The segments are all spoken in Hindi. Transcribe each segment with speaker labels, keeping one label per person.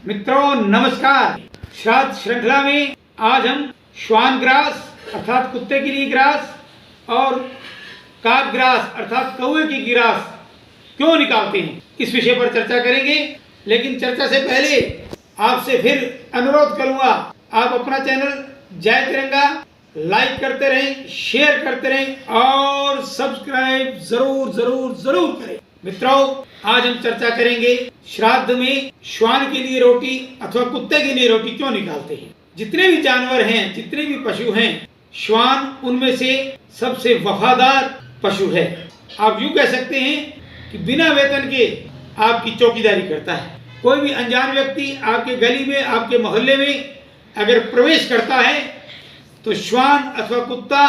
Speaker 1: मित्रों नमस्कार। श्राद्ध श्रृंखला में आज हम श्वान ग्रास अर्थात कुत्ते के लिए ग्रास और काक ग्रास अर्थात कौवे की ग्रास क्यों निकालते हैं इस विषय पर चर्चा करेंगे। लेकिन चर्चा से पहले आपसे फिर अनुरोध करूंगा, आप अपना चैनल जय तिरंगा लाइक करते रहें, शेयर करते रहें और सब्सक्राइब जरूर जरूर जरूर करें। मित्रों आज हम चर्चा करेंगे श्राद्ध में श्वान के लिए रोटी अथवा कुत्ते के लिए रोटी क्यों निकालते हैं। जितने भी जानवर हैं, जितने भी पशु हैं, श्वान उनमें से सबसे वफादार पशु है। आप यूं कह सकते हैं कि बिना वेतन के आपकी चौकीदारी करता है। कोई भी अनजान व्यक्ति आपके गली में, आपके मोहल्ले में अगर प्रवेश करता है तो श्वान अथवा कुत्ता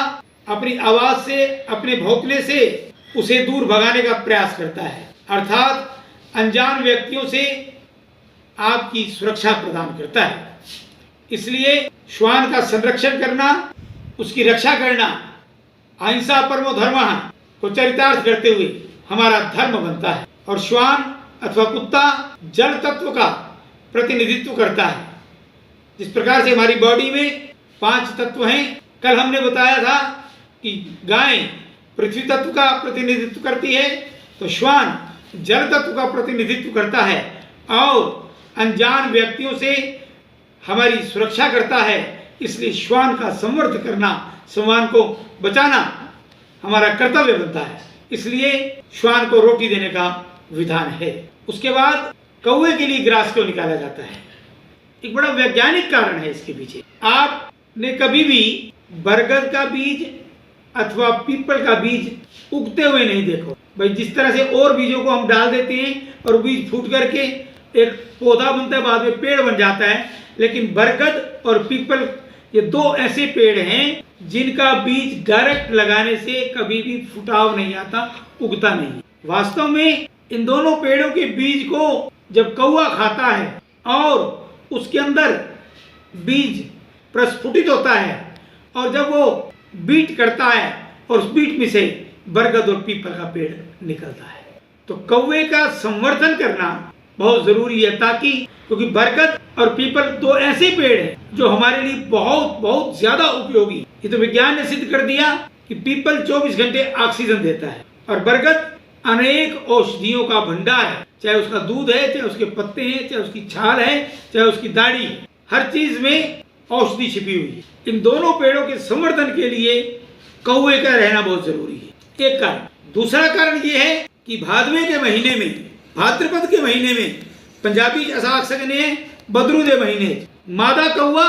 Speaker 1: अपनी आवाज से, अपने भौंकने से उसे दूर भगाने का प्रयास करता है, अर्थात अनजान व्यक्तियों से आपकी सुरक्षा प्रदान करता है। इसलिए श्वान का संरक्षण करना, उसकी रक्षा करना अहिंसा परमो धर्मः को चरितार्थ करते हुए हमारा धर्म बनता है। और श्वान अथवा कुत्ता जल तत्व का प्रतिनिधित्व करता है। जिस प्रकार से हमारी बॉडी में 5 तत्व हैं, कल हमने बताया था कि गाय पृथ्वी तत्व का प्रतिनिधित्व करती है, तो श्वान जल तत्व का प्रतिनिधित्व करता है और अनजान व्यक्तियों से हमारी सुरक्षा करता है। इसलिए श्वान का संवर्धन करना, श्वान को बचाना हमारा कर्तव्य बनता है। इसलिए श्वान को रोटी देने का विधान है। उसके बाद कौवे के लिए ग्रास क्यों निकाला जाता है, एक बड़ा वैज्ञानिक कारण है इसके पीछे। आपने कभी भी बरगद का बीज अथवा पीपल का बीज उगते हुए नहीं देखो। भाई जिस तरह से और बीजों को हम डाल देते हैं और बीज फूट करके एक पौधा बनता है, बाद में पेड़ बन जाता है, लेकिन बरगद और पीपल ये 2 ऐसे पेड़ हैं जिनका बीज डायरेक्ट लगाने से कभी भी फुटाव नहीं आता, उगता नहीं। वास्तव में इन दोनों पेड़ों के बीज को जब कौवा खाता है और उसके अंदर बीज प्रस्फुटित होता है और जब वो बीट करता है और उस बीट में से बरगद और पीपल का पेड़ निकलता है। तो कौवे का संवर्धन करना बहुत जरूरी है, ताकि क्योंकि बरगद और पीपल 2 ऐसे पेड़ हैं जो हमारे लिए बहुत बहुत ज्यादा उपयोगी। ये तो विज्ञान ने सिद्ध कर दिया कि पीपल 24 घंटे ऑक्सीजन देता है और बरगद अनेक औषधियों का भंडार है। चाहे उसका दूध है, चाहे उसके पत्ते हैं, चाहे उसकी छाल है, चाहे उसकी दाढ़ी है, हर चीज में औषधि छिपी हुई है। इन दोनों पेड़ों के संवर्धन के लिए कौवे का रहना बहुत जरूरी है, एक कारण। दूसरा कारण ये है कि भादवे के महीने में, भाद्रपद के महीने में, पंजाबी असाख सकने बदरू दे महीने मादा कौवा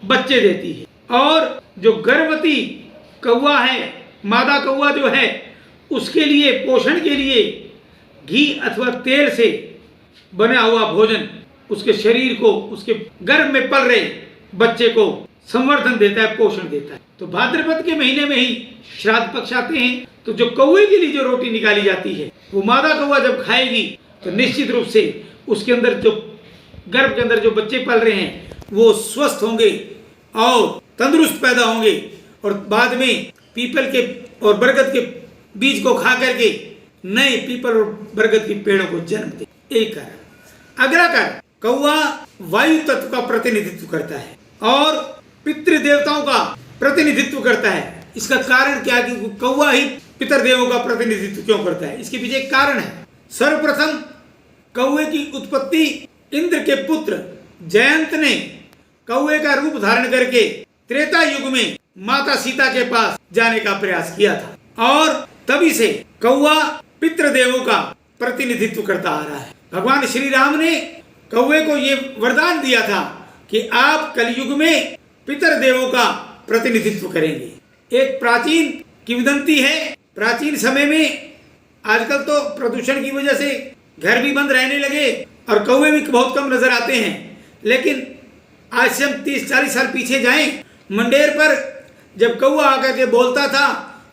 Speaker 1: बच्चे देती है और जो गर्भवती कौवा है, मादा कौवा जो है, उसके लिए पोषण के लिए घी अथवा तेल से बना हुआ भोजन उसके शरीर को, उसके गर्भ में पल रहे बच्चे को संवर्धन देता है, पोषण देता है। तो भाद्रपद के महीने में ही श्राद्ध पक्ष आते हैं, तो जो कौवे के लिए जो रोटी निकाली जाती है वो मादा कौवा जब खाएगी तो निश्चित रूप से उसके अंदर जो गर्भ के अंदर जो बच्चे पल रहे हैं वो स्वस्थ होंगे और तंदुरुस्त पैदा होंगे और बाद में पीपल के और बरगद के बीज को खा करके नए पीपल और बरगद के पेड़ों को जन्म दे। एक कारण। अगला कारण, कौवा वायु तत्व का प्रतिनिधित्व करता है और पितृ देवताओं का प्रतिनिधित्व करता है। इसका कारण क्या कि कौवा ही पितृदेवों का प्रतिनिधित्व क्यों करता है, इसके पीछे एक कारण है। सर्वप्रथम कौवे की उत्पत्ति इंद्र के पुत्र जयंत ने कौवे का रूप धारण करके त्रेता युग में माता सीता के पास जाने का प्रयास किया था और तभी से कौवा पितृदेवों का प्रतिनिधित्व करता आ रहा है। भगवान श्री राम ने कौवे को ये वरदान दिया था कि आप कलयुग में पितृदेवों का प्रतिनिधित्व करेंगे। एक प्राचीन किंवदंती है, प्राचीन समय में, आजकल तो प्रदूषण की वजह से घर भी बंद रहने लगे और कौवे भी बहुत कम नजर आते हैं, लेकिन आज से हम 30-40 साल पीछे जाएं, मंडेर पर जब कौवा आकर के बोलता था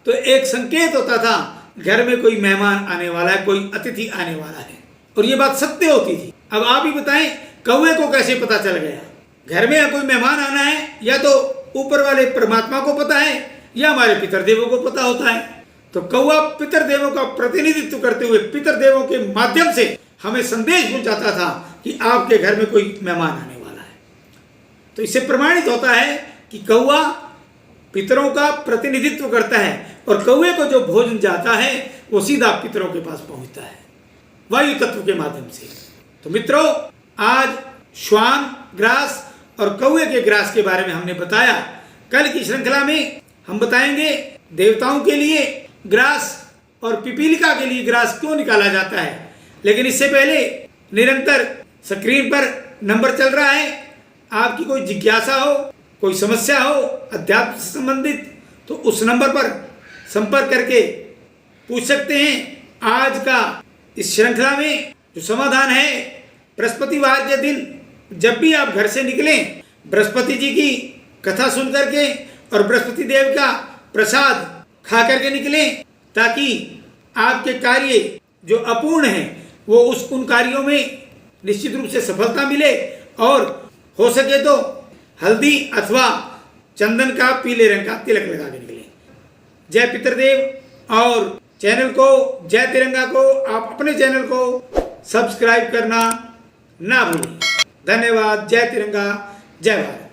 Speaker 1: तो एक संकेत होता था घर में कोई मेहमान आने वाला है, कोई अतिथि आने वाला है, और ये बात सत्य होती थी। अब आप ही बताएं कौवे को कैसे पता चल गया घर में कोई मेहमान आना है? या तो ऊपर वाले परमात्मा को पता है या हमारे पितृदेवों को पता होता है। तो कौवा पितृदेवों का प्रतिनिधित्व करते हुए पितृदेवों के माध्यम से हमें संदेश पहुंचाता था कि आपके घर में कोई मेहमान आने वाला है। तो इससे प्रमाणित होता है कि कौआ पितरों का प्रतिनिधित्व करता है और कौए को जो भोजन जाता है वो सीधा पितरों के पास पहुंचता है वायु तत्व के माध्यम से। तो मित्रों, आज श्वान ग्रास और कौए के ग्रास के बारे में हमने बताया। कल की श्रृंखला में हम बताएंगे देवताओं के लिए ग्रास और पिपीलिका के लिए ग्रास क्यों निकाला जाता है। लेकिन इससे पहले निरंतर स्क्रीन पर नंबर चल रहा है, आपकी कोई जिज्ञासा हो, कोई समस्या हो अध्यात्म से संबंधित, तो उस नंबर पर संपर्क करके पूछ सकते हैं। आज का इस श्रृंखला में जो समाधान है, बृहस्पतिवार के दिन जब भी आप घर से निकलें, बृहस्पति जी की कथा सुन करके और बृहस्पति देव का प्रसाद खा करके निकलें, ताकि आपके कार्य जो अपूर्ण हैं वो उन कार्यों में निश्चित रूप से सफलता मिले। और हो सके तो हल्दी अथवा चंदन का पीले रंग का तिलक लगा के निकलें। जय पितृदेव। और चैनल को जय तिरंगा को, आप अपने चैनल को सब्सक्राइब करना ना भूलें। धन्यवाद। जय तिरंगा, जय भारत।